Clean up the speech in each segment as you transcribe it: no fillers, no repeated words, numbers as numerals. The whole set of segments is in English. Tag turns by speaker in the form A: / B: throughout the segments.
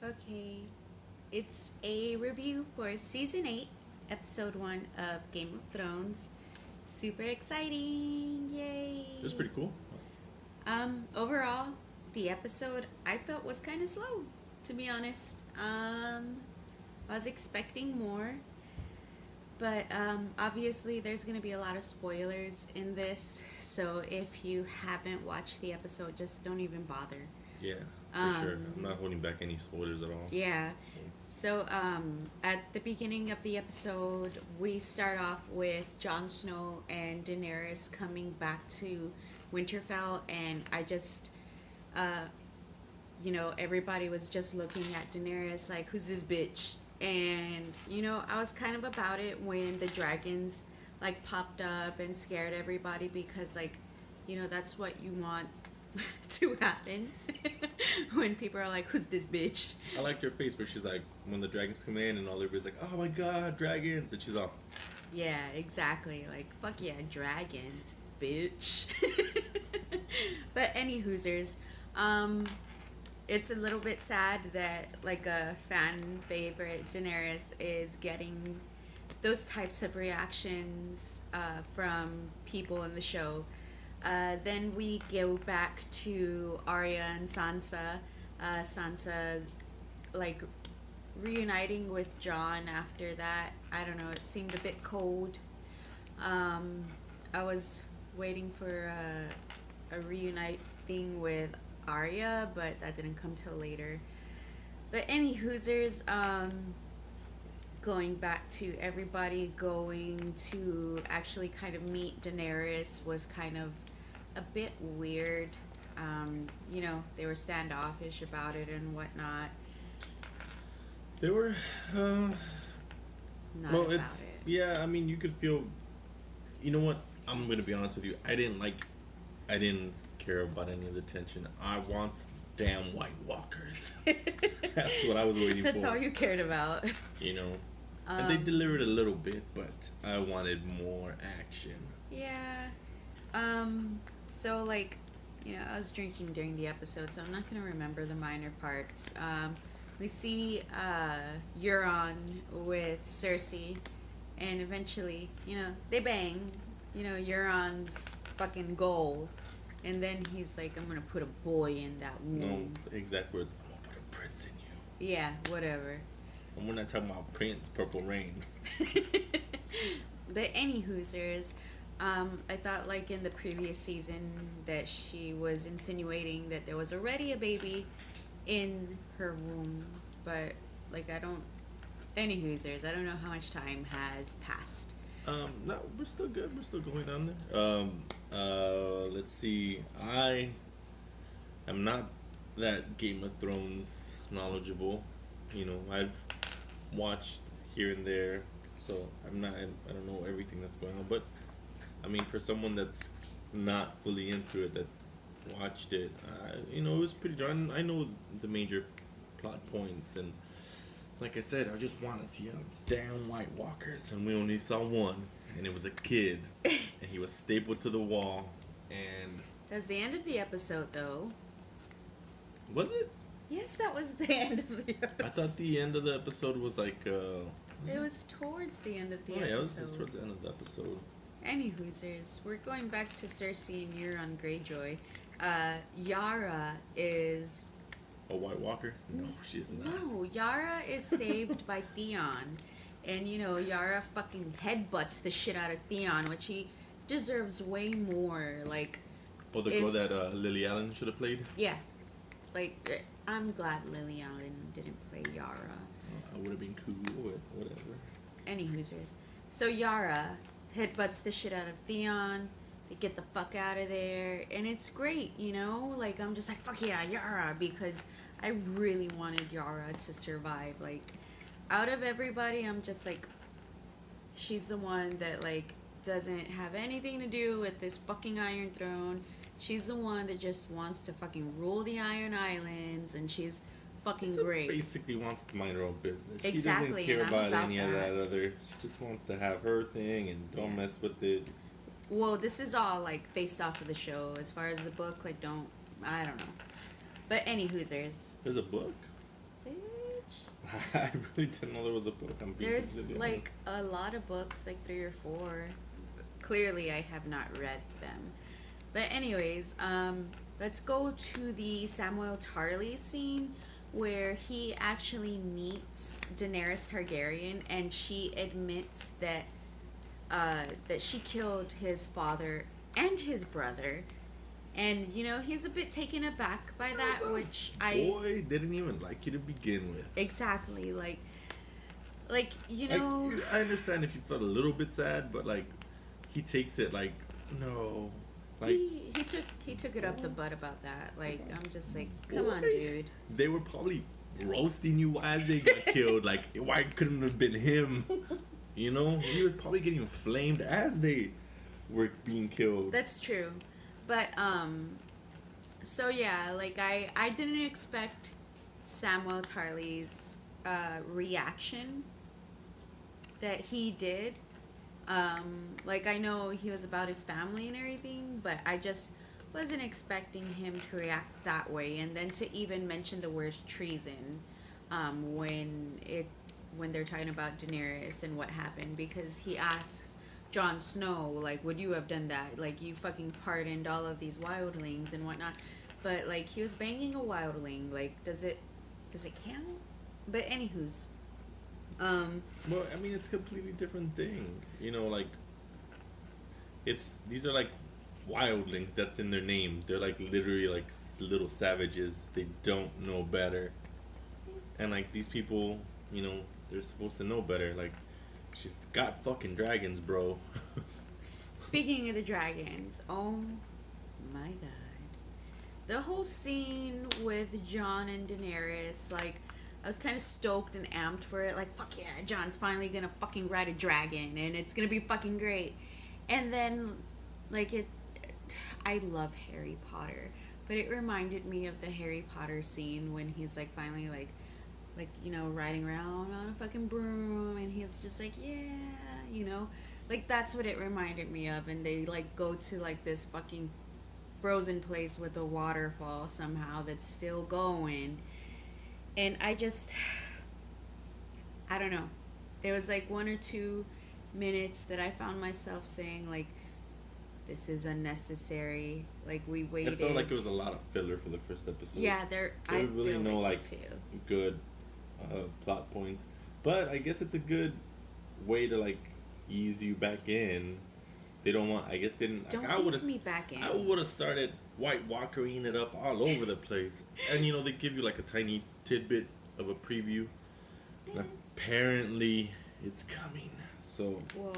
A: Okay, it's a review for season 8, episode 1 of Game of Thrones. Super exciting! Yay!
B: It was pretty cool.
A: Overall, the episode I felt was kind of slow, to be honest. I was expecting more, but obviously there's gonna be a lot of spoilers in this, so if you haven't watched the episode, just don't even bother.
B: Yeah, for sure. I'm not holding back any spoilers at all.
A: Yeah. So, at the beginning of the episode, we start off with Jon Snow and Daenerys coming back to Winterfell, and uh, everybody was just looking at Daenerys like, who's this bitch? And, I was kind of about it when the dragons, like, popped up and scared everybody because, like, that's what you want to happen when people are like, who's this bitch?
B: I liked her face where she's like, when the dragons come in and all everybody's like, oh my god, dragons. And she's all,
A: Yeah, exactly. Like, fuck yeah, dragons, bitch. But any Hoosers, it's a little bit sad that like a fan favorite Daenerys is getting those types of reactions from people in the show. Then we go back to Arya and Sansa. Sansa like reuniting with John after that. I don't know, it seemed a bit cold. I was waiting for a reunite thing with Arya, but that didn't come till later. But any Hoosers, going back to everybody going to actually kind of meet Daenerys was kind of a bit weird. They were standoffish about it and whatnot.
B: they were,
A: Not
B: well,
A: about
B: it's,
A: it.
B: yeah, I mean, you could feel, you know what? I'm going to be honest with you. I didn't care about any of the tension. I want some damn White Walkers. That's what I was waiting
A: That's
B: for.
A: all you cared about.
B: You know? And they delivered a little bit, but I wanted more action.
A: Yeah. So like, I was drinking during the episode, so I'm not gonna remember the minor parts. We see Euron with Cersei, and eventually, they bang. Euron's fucking goal, and then he's like, "I'm gonna put a boy in that
B: No,
A: womb."
B: exact words. I'm going to put a prince in you.
A: Yeah, whatever.
B: And we're not talking about Prince, Purple Rain.
A: But any Hoosers, I thought like in the previous season that she was insinuating that there was already a baby in her womb, but like any Hoosers, I don't know how much time has passed.
B: No, we're still good. We're still going on there. Let's see. I am not that Game of Thrones knowledgeable. I've watched here and there, so I don't know everything that's going on. But I mean, for someone that's not fully into it, that watched it, it was pretty done. I know the major plot points, and like I said, I just want to see a damn White Walkers, and we only saw one, and it was a kid, and he was stapled to the wall, and
A: That's the end of the episode, though.
B: was it?
A: Yes, that was the end of the episode.
B: I thought the end of the episode was like,
A: It was towards the end of the
B: oh yeah, it was
A: episode.
B: just towards the end of the episode.
A: Any Hoosers, we're going back to Cersei and Euron Greyjoy. Yara is
B: A White Walker? No, she is not.
A: No, Yara is saved by Theon. And Yara fucking headbutts the shit out of Theon, which he deserves way more. Like,
B: Oh, the girl that Lily Allen should have played?
A: yeah. Like, I'm glad Lily Allen didn't play Yara.
B: I would have been cool with whatever.
A: Any Hoosers. So Yara headbutts the shit out of Theon. They get the fuck out of there. And it's great, Like, I'm just like, fuck yeah, Yara. Because I really wanted Yara to survive. Like, out of everybody, I'm just like, she's the one that, like, doesn't have anything to do with this fucking Iron Throne. She's the one that just wants to fucking rule the Iron Islands, and she's fucking
B: So
A: great.
B: basically wants to mind her own business.
A: Exactly,
B: She doesn't care
A: and I'm
B: about
A: about
B: any of
A: that.
B: that other. She just wants to have her thing and don't
A: Yeah.
B: mess with it.
A: Well, this is all, like, based off of the show. As far as the book, like, I don't know. But any Hoosers.
B: There's a book?
A: Bitch.
B: I really didn't know there was a book. I'm being
A: There's
B: completely honest.
A: like a lot of books, like 3 or 4. Clearly, I have not read them. But anyways, let's go to the Samuel Tarly scene where he actually meets Daenerys Targaryen, and she admits that she killed his father and his brother. And he's a bit taken aback by that, which
B: Boy didn't even like you to begin with.
A: exactly like
B: I understand if you felt a little bit sad, but like he takes it like no, like
A: he took it up the butt about that. Like I'm just like, come on, dude.
B: They were probably roasting you as they got killed. Like why couldn't it have been him? He was probably getting flamed as they were being killed.
A: That's true, but so yeah, like I didn't expect Samuel Tarly's reaction that he did. Like I know he was about his family and everything, but I just wasn't expecting him to react that way, and then to even mention the word treason, when they're talking about Daenerys and what happened, because he asks Jon Snow, like, would you have done that? Like, you fucking pardoned all of these wildlings and whatnot, but like he was banging a wildling. Like, does it count? But anywho's,
B: Well, I mean, it's a completely different thing. Like these are like wildlings. That's in their name. They're like literally like little savages. They don't know better. And like these people, they're supposed to know better. Like she's got fucking dragons, bro.
A: speaking of the dragons, oh my god, the whole scene with Jon and Daenerys, like I was kind of stoked and amped for it. Like, fuck yeah, Jon's finally gonna fucking ride a dragon, and it's gonna be fucking great. And then, like I love Harry Potter, but it reminded me of the Harry Potter scene when he's like finally riding around on a fucking broom, and he's just like, yeah, like that's what it reminded me of. And they like go to like this fucking frozen place with a waterfall somehow that's still going, and I don't know. It was like 1 or 2 minutes that I found myself saying like, this is unnecessary. Like we waited.
B: It felt like it was a lot of filler for the first episode.
A: Yeah,
B: there was really no like good plot points, but I guess it's a good way to like ease you back in. They don't want. I guess they didn't.
A: Don't
B: like,
A: ease me back in.
B: I would have started White Walkering it up all over the place, and they give you like a tiny tidbit of a preview. And apparently, it's coming. So.
A: Well,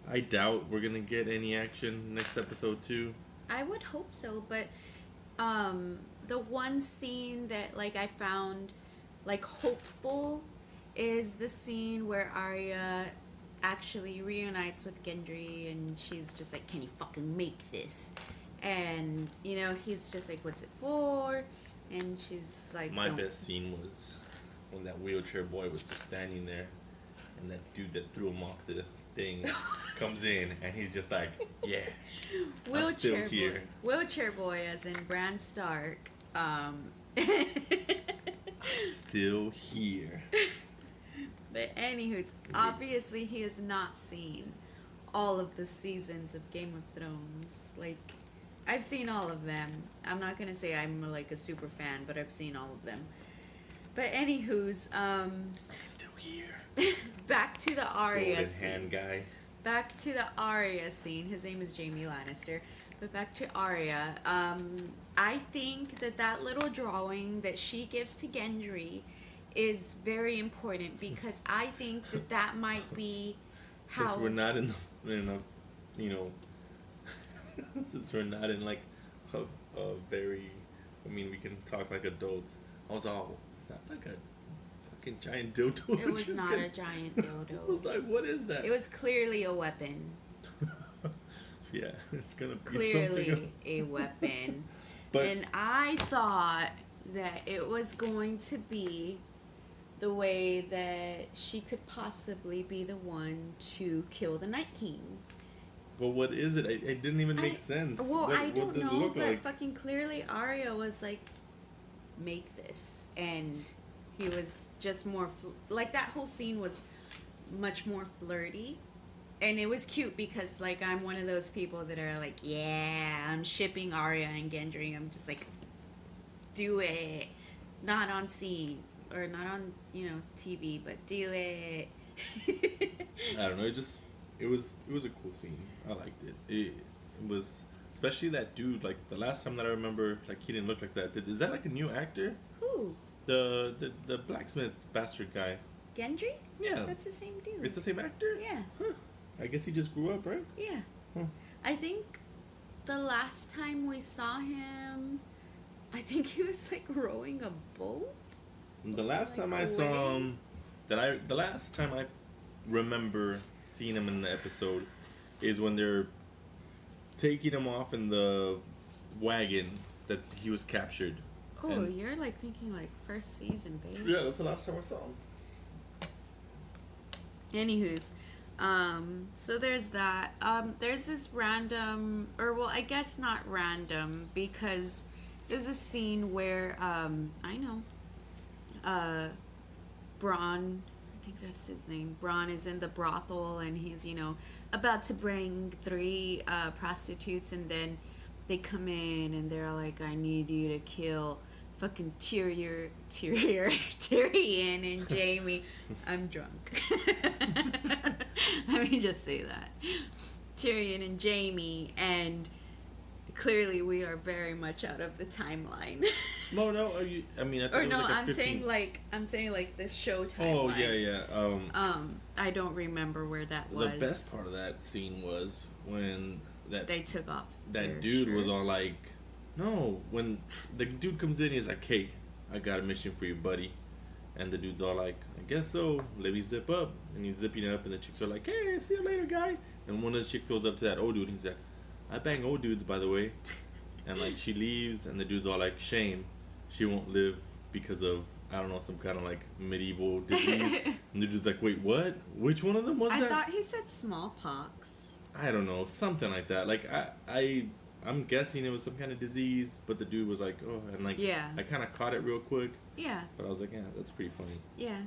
B: I doubt we're gonna get any action next episode too.
A: I would hope so, but the one scene that like I found like hopeful is the scene where Arya actually reunites with Gendry, and she's just like, can you fucking make this? And he's just like, what's it for? And she's like,
B: my best scene was when that wheelchair boy was just standing there, and that dude that threw him off the thing comes in, and he's just like, yeah, I'm still here.
A: Wheelchair boy as in Bran Stark.
B: I'm still here.
A: But anywho's, obviously he has not seen all of the seasons of Game of Thrones. Like, I've seen all of them. I'm not gonna say I'm like a super fan, but I've seen all of them. But anywho's,
B: I'm still here.
A: back to the Arya scene.
B: Hand guy.
A: Back to the Arya scene. His name is Jaime Lannister. But back to Arya. I think that little drawing that she gives to Gendry is very important, because I think that might be how.
B: Since we're not in a since we're not in like a very, I mean, we can talk like adults. I was all, is that like a fucking giant dildo?
A: It was not a giant dildo.
B: I was like, what is that?
A: It was clearly a weapon.
B: Yeah, it's gonna be
A: clearly
B: something.
A: A weapon.
B: But
A: and I thought that it was going to be the way that she could possibly be the one to kill the Night King.
B: But what is it? It didn't even make sense.
A: Well, I don't
B: did it
A: know,
B: look
A: but
B: like?
A: fucking clearly Arya was like, make this. And He was just more like that whole scene was much more flirty. And it was cute because like I'm one of those people that are like, yeah, I'm shipping Arya and Gendry. I'm just like, do it, not on scene or not on TV, but do it.
B: I don't know. It was a cool scene. I liked it. It was especially that dude. Like the last time that I remember, like he didn't look like that. Is that like a new actor?
A: Who?
B: The blacksmith bastard guy.
A: Gendry?
B: Yeah.
A: That's the same dude.
B: It's the same actor?
A: Yeah.
B: Huh. I guess he just grew up, right?
A: Yeah.
B: Huh.
A: I think the last time we saw him, I think he was like rowing a boat.
B: The last
A: Like
B: time I saw him, the last time I remember seeing him in the episode is when they're taking him off in the wagon that he was captured.
A: Oh,
B: And-
A: you're like thinking like first season, babe.
B: Yeah, that's the last time I saw him.
A: Anywho's, so there's that. There's this random, or well, I guess not random, because there's a scene where, I know, Braun, I think that's his name, Braun is in the brothel and he's, about to bring 3 prostitutes, and then they come in and they're like, I need you to kill fucking Tyrion and Jamie. I'm drunk. Let me just say that. Tyrion and Jamie, and clearly we are very much out of the timeline.
B: No, are you? I mean, I thought
A: Or
B: it was
A: no,
B: like a
A: I'm
B: 15...
A: saying like the show timeline.
B: Oh yeah.
A: I don't remember where that was.
B: The best part of that scene was when
A: they took off.
B: that dude was all like, no, when the dude comes in, he's like, hey, I got a mission for you, buddy. And the dude's all like, I guess so. Let me zip up. And he's zipping up, and the chicks are like, hey, see you later, guy. And one of the chicks goes up to that old dude, and he's like, I bang old dudes, by the way. And like she leaves, and the dude's all like, shame, she won't live because of, I don't know, some kind of like medieval disease. And the dude's like, wait, what? Which one of them was that?
A: I thought he said smallpox.
B: I don't know, something like that. Like I'm guessing it was some kind of disease, but the dude was like, oh, and like,
A: Yeah.
B: I kind of caught it real quick.
A: Yeah.
B: But I was like, yeah, that's pretty funny.
A: Yeah.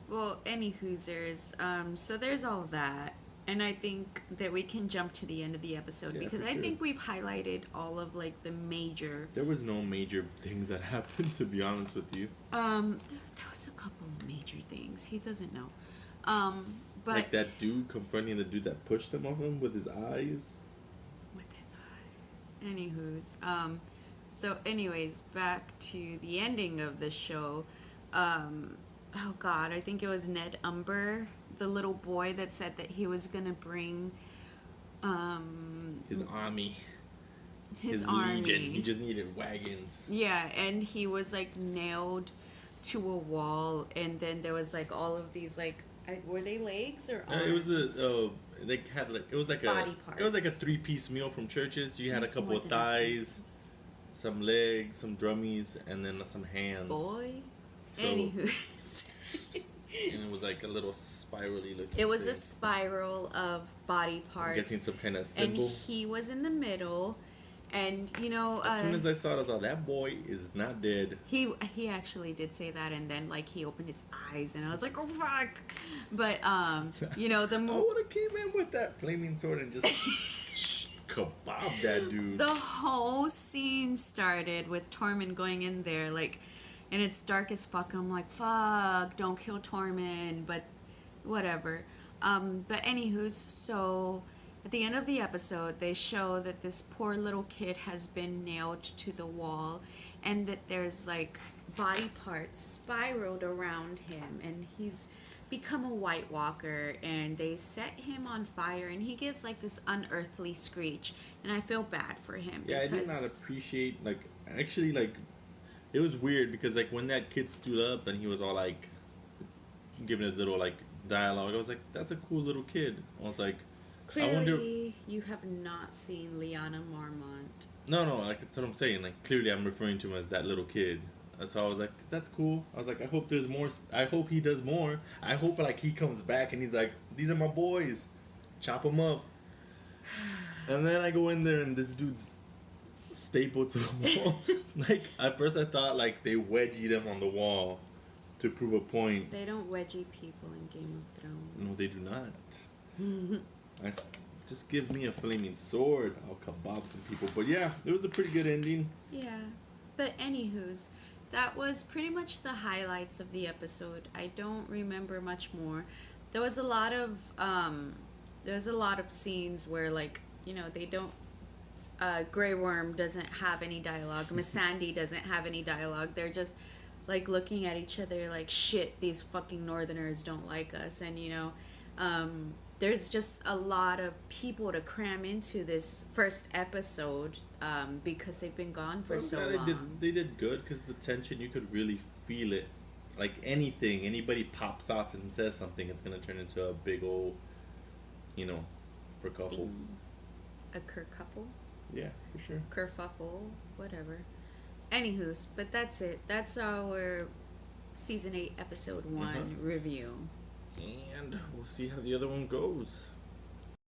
A: Well, any Hoosers. So there's all that. And I think that we can jump to the end of the episode,
B: Yeah,
A: because
B: for
A: I
B: sure.
A: think we've highlighted all of like the major.
B: There was no major things that happened, to be honest with you.
A: There was a couple of major things. He doesn't know. But
B: Like that dude confronting the dude that pushed him off him with his eyes.
A: with his eyes. Anywho's. So anyways, back to the ending of the show. Oh God, I think it was Ned Umber, the little boy that said that he was gonna bring
B: His army.
A: his
B: army.
A: army.
B: He just needed wagons.
A: Yeah, and he was like nailed to a wall, and then there was like all of these like, were they legs or arms?
B: It was they had like it was like
A: Body
B: it was like a
A: parts.
B: 3-piece meal from churches. You had
A: It's
B: a couple
A: more
B: of
A: than a
B: thighs,
A: piece.
B: some legs, some drummies, and then some hands.
A: Boy.
B: So-
A: Anywho's.
B: And it was like a little spirally looking.
A: It was a
B: thing.
A: spiral of body
B: I'm
A: parts.
B: guessing some kind of
A: And
B: symbol.
A: he was in the middle, and
B: As soon as I saw it, I was like, that boy is not dead.
A: he actually did say that, and then like he opened his eyes, and I was like, oh fuck. But the
B: I would have came in with that flaming sword and just kebab that dude.
A: the whole scene started with Tormund going in there, like, and it's dark as fuck. I'm like, fuck, don't kill Tormund, but whatever. But anywho's, so at the end of the episode, they show that this poor little kid has been nailed to the wall, and that there's like body parts spiraled around him, and he's become a White Walker, and they set him on fire, and he gives like this unearthly screech, and I feel bad for him.
B: Yeah, I did not appreciate, like, actually, like, it was weird because, like, when that kid stood up and he was all, like, giving his little, like, dialogue, I was like, that's a cool little kid. I was like,
A: Clearly,
B: I wonder...
A: you have not seen Lyanna Mormont.
B: No, like, that's what I'm saying. Like, clearly I'm referring to him as that little kid. So I was like, that's cool. I was like, I hope there's more. I hope he does more. I hope, like, he comes back and he's like, these are my boys. Chop them up. And then I go in there and this dude's stapled to the wall. Like, at first I thought, like, they wedgied him on the wall. to prove a point.
A: They don't wedgie people in Game of Thrones.
B: No, they do not. Just give me a flaming sword. I'll kebab some people. But yeah, it was a pretty good ending.
A: Yeah. But anywho's, that was pretty much the highlights of the episode. I don't remember much more. There was a lot of scenes where, like, they don't Grey Worm doesn't have any dialogue. Miss Sandy doesn't have any dialogue. They're just like looking at each other like, shit, these fucking Northerners don't like us. And there's just a lot of people to cram into this first episode because they've been gone for so long.
B: They did good because the tension, you could really feel it. Like anybody pops off and says something, it's gonna turn into a big old, kerfuffle.
A: A kerfuffle?
B: Yeah, for sure.
A: Kerfuffle, whatever. Anywho's, but that's it. That's our season 8 episode 1 review.
B: And we'll see how the other one goes.